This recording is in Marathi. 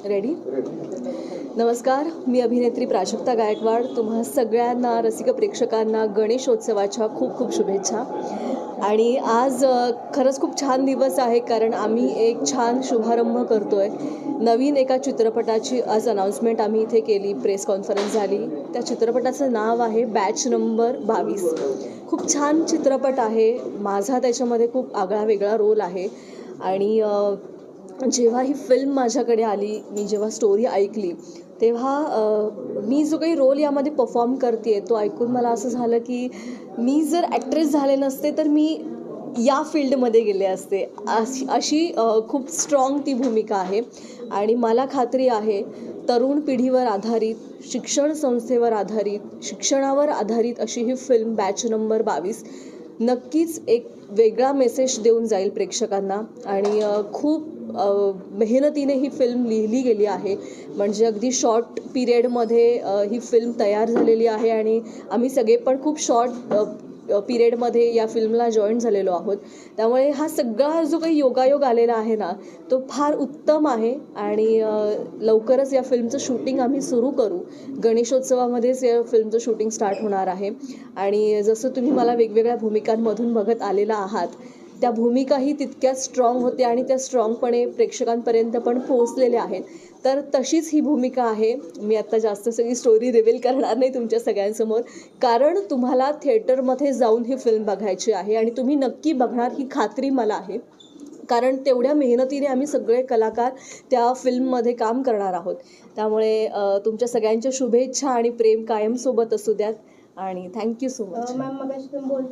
रेडी? नमस्कार, मी अभिनेत्री प्राजक्ता गायकवाड. तुम्हा सगळ्यांना रसिक प्रेक्षकांना गणेशोत्सवाच्या खूप खूप शुभेच्छा. आणि आज खरंच खूप छान दिवस आहे, कारण आम्ही एक छान शुभारंभ करतो आहे. नवीन एका चित्रपटाची आज अनाऊन्समेंट आम्ही इथे केली, प्रेस कॉन्फरन्स झाली. त्या चित्रपटाचं नाव आहे बॅच नंबर 22. खूप छान चित्रपट आहे. माझा त्याच्यामध्ये खूप आगळा वेगळा रोल आहे. आणि जेव्हा ही फिल्म माझ्याकडे आली, मी जेव्हा स्टोरी ऐकली, तेव्हा मी जो काही रोल यामध्ये परफॉर्म करते आहे तो ऐकून मला असं झालं की मी जर ॲक्ट्रेस झाले नसते तर मी या फील्डमध्ये गेले असते. अशी खूप स्ट्रॉंग ती भूमिका आहे. आणि मला खात्री आहे, तरुण पिढीवर आधारित, शिक्षण संस्थेवर आधारित, शिक्षणावर आधारित अशी ही फिल्म बॅच नंबर 22 नक्कीच एक वेगळा मेसेज देऊन जाईल प्रेक्षकांना. आणि खूप मेहनतीने ही फिल्म लिहिली गेली आहे. म्हणजे अगदी शॉर्ट पिरियडमध्ये ही फिल्म तयार झालेली आहे. आणि आम्ही सगळे पण खूप शॉर्ट पिरियडमध्ये या फिल्मला जॉईन झालेलो आहोत. त्यामुळे हा सगळा जो काही योगायोग आलेला आहे ना, तो फार उत्तम आहे. आणि लवकरच या फिल्मचं शूटिंग आम्ही सुरू करू. गणेशोत्सवामध्येच या फिल्मचं शूटिंग स्टार्ट होणार आहे. आणि जसं तुम्ही मला वेगवेगळ्या भूमिकांमधून बघत आलेला आहात, त्या भूमिकाही तितक्याच स्ट्रॉंग होत्या आणि त्या स्ट्रॉंगपणे प्रेक्षकांपर्यंत पण पोहोचलेल्या आहेत. तर तशीच ही भूमिका आहे. मी आत्ता जास्त सगळी स्टोरी रिव्हील करणार नाही तुमच्या सगळ्यांसमोर, कारण तुम्हाला थिएटरमध्ये जाऊन ही फिल्म बघायची आहे. आणि तुम्ही नक्की बघणार ही खात्री मला आहे, कारण तेवढ्या मेहनतीने आम्ही सगळे कलाकार त्या फिल्ममध्ये काम करणार आहोत. त्यामुळे तुमच्या सगळ्यांच्या शुभेच्छा आणि प्रेम कायमसोबत असू द्यात. आणि थँक्यू सो मच. मॅम, मगाशी तुम्ही बोलता